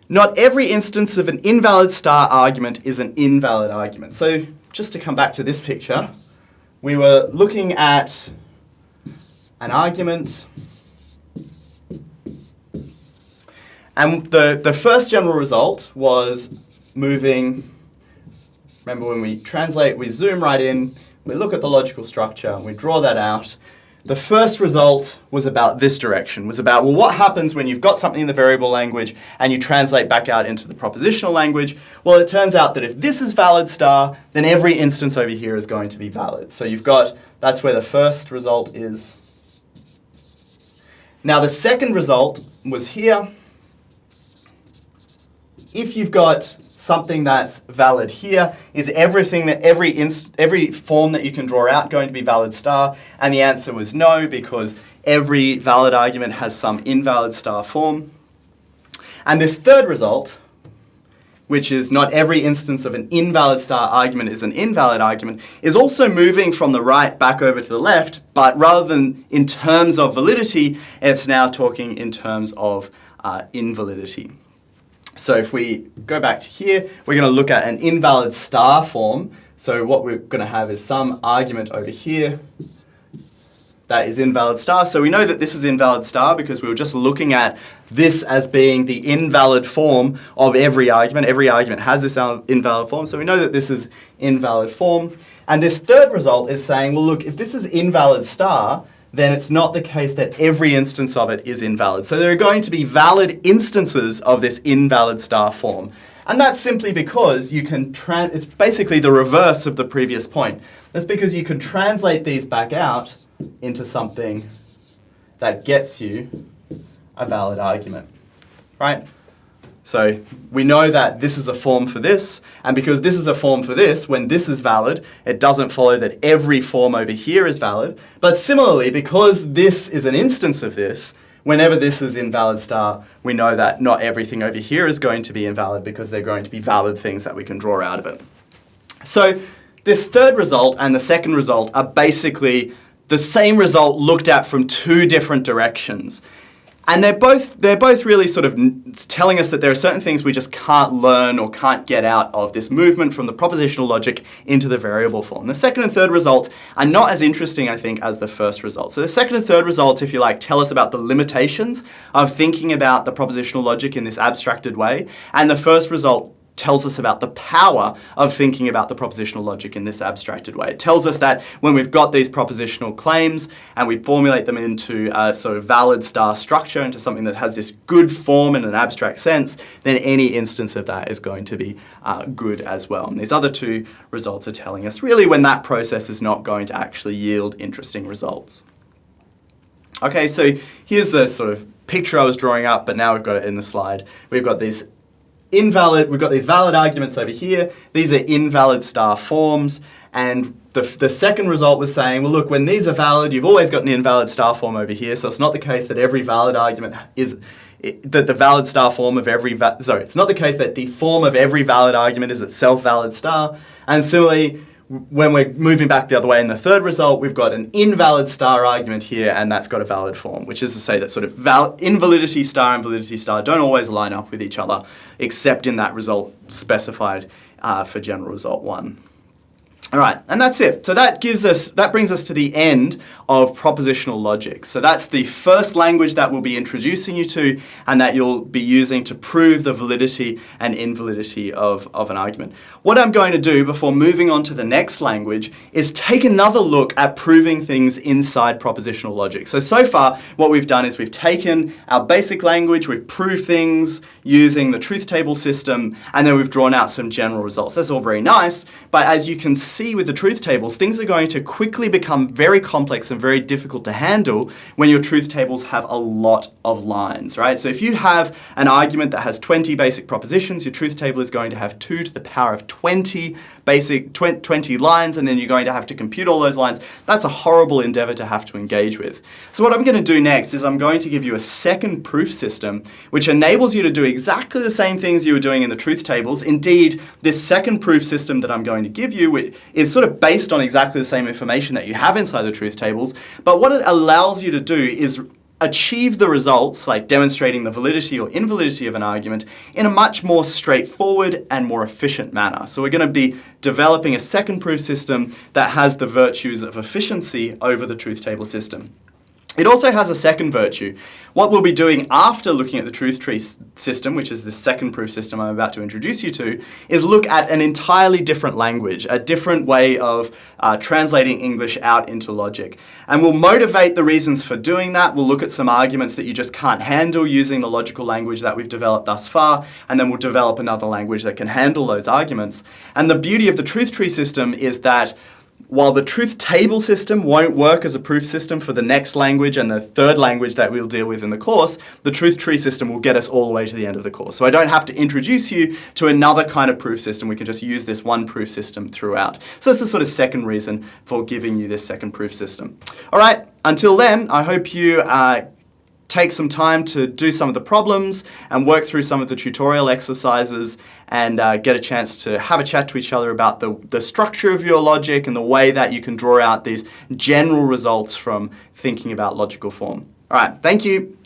Not every instance of an invalid star argument is an invalid argument. So just to come back to this picture, we were looking at an argument, and the first general result was moving. Remember, when we translate, we zoom right in, we look at the logical structure, and we draw that out. The first result was about this direction, was about, well, what happens when you've got something in the variable language and you translate back out into the propositional language? Well, it turns out that if this is valid star, then every instance over here is going to be valid. So you've got, that's where the first result is. Now the second result was here. If you've got something that's valid here, is everything that every form that you can draw out going to be valid star? And the answer was no, because every valid argument has some invalid star form. And this third result, which is not every instance of an invalid star argument is an invalid argument, is also moving from the right back over to the left, but rather than in terms of validity, it's now talking in terms of invalidity. So if we go back to here, we're going to look at an invalid star form. So what we're going to have is some argument over here that is invalid star. So we know that this is invalid star because we were just looking at this as being the invalid form of every argument. Every argument has this invalid form. So we know that this is invalid form. And this third result is saying, well, look, if this is invalid star, then it's not the case that every instance of it is invalid. So there are going to be valid instances of this invalid star form. And that's simply because you can, it's basically the reverse of the previous point. That's because you can translate these back out into something that gets you a valid argument, right? So we know that this is a form for this, and because this is a form for this, when this is valid, it doesn't follow that every form over here is valid. But similarly, because this is an instance of this, whenever this is invalid star, we know that not everything over here is going to be invalid because they're going to be valid things that we can draw out of it. So this third result and the second result are basically the same result looked at from two different directions. And they're both really sort of telling us that there are certain things we just can't learn or can't get out of this movement from the propositional logic into the variable form. The second and third results are not as interesting, I think, as the first result. So the second and third results, if you like, tell us about the limitations of thinking about the propositional logic in this abstracted way. And the first result tells us about the power of thinking about the propositional logic in this abstracted way. It tells us that when we've got these propositional claims and we formulate them into a sort of valid star structure, into something that has this good form in an abstract sense, then any instance of that is going to be good as well. And these other two results are telling us really when that process is not going to actually yield interesting results. Okay, so here's the sort of picture I was drawing up, but now we've got it in the slide. We've got these valid arguments over here. These are invalid star forms, and the second result was saying, well, look, when these are valid, you've always got an invalid star form over here, so it's not the case that every valid argument is that the valid star form of every it's not the case that the form of every valid argument is itself valid star. And similarly, when we're moving back the other way in the third result, we've got an invalid star argument here, and that's got a valid form, which is to say that sort of invalidity star and validity star don't always line up with each other, except in that result specified for general result 1. All right, and that's it. So that brings us to the end of propositional logic. So that's the first language that we'll be introducing you to and that you'll be using to prove the validity and invalidity of an argument. What I'm going to do before moving on to the next language is take another look at proving things inside propositional logic. So far, what we've done is we've taken our basic language, we've proved things using the truth table system, and then we've drawn out some general results. That's all very nice, but as you can see with the truth tables, things are going to quickly become very complex and very difficult to handle when your truth tables have a lot of lines, right? So if you have an argument that has 20 basic propositions, your truth table is going to have 2 to the power of 20 lines, and then you're going to have to compute all those lines. That's a horrible endeavor to have to engage with. So what I'm going to do next is I'm going to give you a second proof system which enables you to do exactly the same things you were doing in the truth tables. Indeed, this second proof system that I'm going to give you is sort of based on exactly the same information that you have inside the truth tables, but what it allows you to do is achieve the results, like demonstrating the validity or invalidity of an argument, in a much more straightforward and more efficient manner. So we're going to be developing a second proof system that has the virtues of efficiency over the truth table system. It also has a second virtue. What we'll be doing after looking at the truth tree system, which is the second proof system I'm about to introduce you to, is look at an entirely different language, a different way of translating English out into logic. And we'll motivate the reasons for doing that. We'll look at some arguments that you just can't handle using the logical language that we've developed thus far, and then we'll develop another language that can handle those arguments. And the beauty of the truth tree system is that while the truth table system won't work as a proof system for the next language and the third language that we'll deal with in the course, the truth tree system will get us all the way to the end of the course. So I don't have to introduce you to another kind of proof system. We can just use this one proof system throughout. So that's the sort of second reason for giving you this second proof system. All right, until then, I hope you take some time to do some of the problems and work through some of the tutorial exercises and get a chance to have a chat to each other about the structure of your logic and the way that you can draw out these general results from thinking about logical form. All right, thank you.